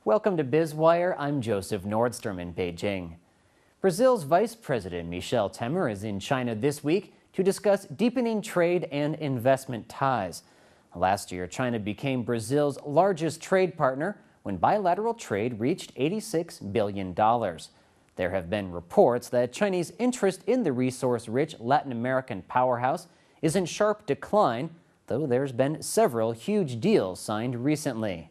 Welcome to Biz Wire. I'm Joseph Nordstrom in Beijing. Brazil's Vice President Michel Temer is in China this week to discuss deepening trade and investment ties. Last year, China became Brazil's largest trade partner when bilateral trade reached $86 billion. There have been reports that Chinese interest in the resource-rich Latin American powerhouse is in sharp decline, though there's been several huge deals signed recently.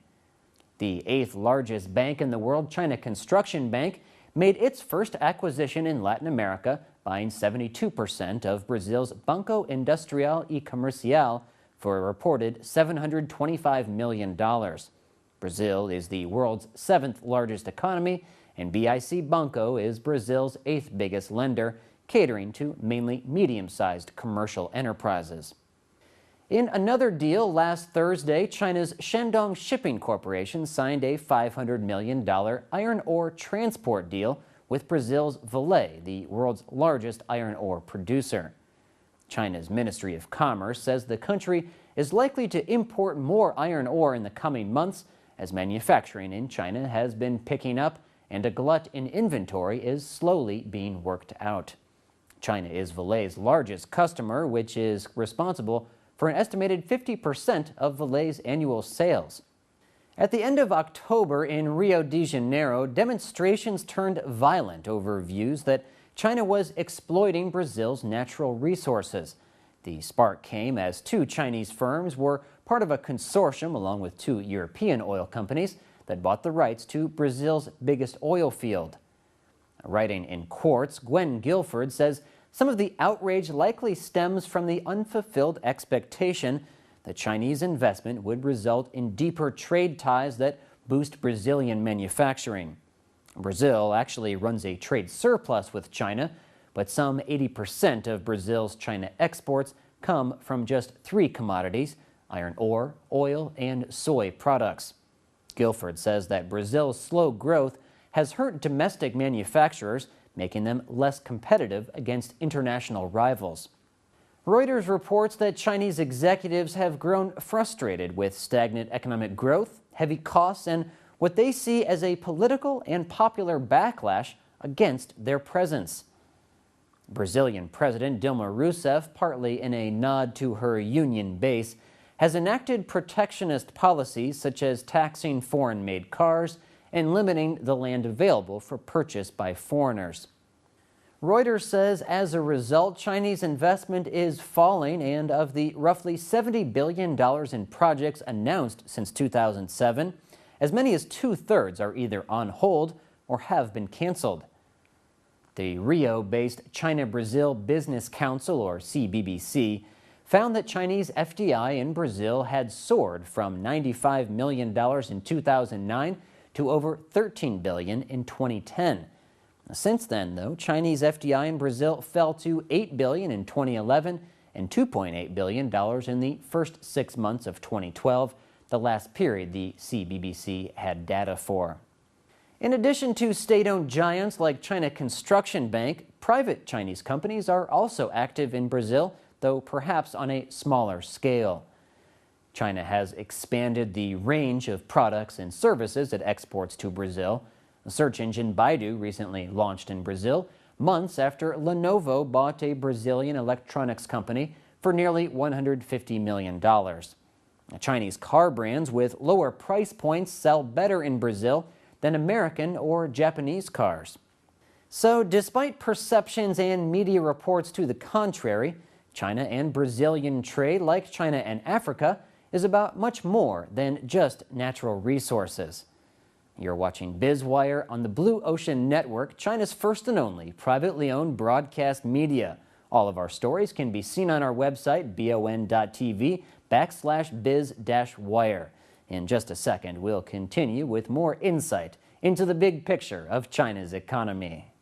The eighth largest bank in the world, China Construction Bank, made its first acquisition in Latin America, buying 72% of Brazil's Banco Industrial e Comercial for a reported $725 million. Brazil is the world's seventh largest economy, and BIC Banco is Brazil's eighth biggest lender, catering to mainly medium-sized commercial enterprises. In another deal last Thursday, China's Shandong Shipping Corporation signed a $500 million iron ore transport deal with Brazil's Vale, the world's largest iron ore producer. China's Ministry of Commerce says the country is likely to import more iron ore in the coming months as manufacturing in China has been picking up and a glut in inventory is slowly being worked out. China is Vale's largest customer, which is responsible for an estimated 50% of Vale's annual sales. At the end of October in Rio de Janeiro, demonstrations turned violent over views that China was exploiting Brazil's natural resources. The spark came as two Chinese firms were part of a consortium along with two European oil companies that bought the rights to Brazil's biggest oil field. Writing in Quartz, Gwen Guilford says some of the outrage likely stems from the unfulfilled expectation that Chinese investment would result in deeper trade ties that boost Brazilian manufacturing. Brazil actually runs a trade surplus with China, but some 80% of Brazil's China exports come from just three commodities: iron ore, oil, and soy products. Guilford says that Brazil's slow growth has hurt domestic manufacturers, making them less competitive against international rivals. Reuters reports that Chinese executives have grown frustrated with stagnant economic growth, heavy costs, and what they see as a political and popular backlash against their presence. Brazilian President Dilma Rousseff, partly in a nod to her union base, has enacted protectionist policies such as taxing foreign-made cars and limiting the land available for purchase by foreigners. Reuters says as a result, Chinese investment is falling, and of the roughly $70 billion in projects announced since 2007, as many as two-thirds are either on hold or have been canceled. The Rio-based China-Brazil Business Council, or CBBC, found that Chinese FDI in Brazil had soared from $95 million in 2009 to over $13 billion in 2010. Since then, though, Chinese FDI in Brazil fell to $8 billion in 2011 and $2.8 billion in the first 6 months of 2012, the last period the CBBC had data for. In addition to state-owned giants like China Construction Bank, private Chinese companies are also active in Brazil, though perhaps on a smaller scale. China has expanded the range of products and services it exports to Brazil. The search engine Baidu recently launched in Brazil, months after Lenovo bought a Brazilian electronics company for nearly $150 million. Chinese car brands with lower price points sell better in Brazil than American or Japanese cars. So, despite perceptions and media reports to the contrary, China and Brazilian trade, like China and Africa, is about much more than just natural resources. You're watching Biz Wire on the Blue Ocean Network, China's first and only privately owned broadcast media. All of our stories can be seen on our website, BONTV/biz-wire. In just a second, we'll continue with more insight into the big picture of China's economy.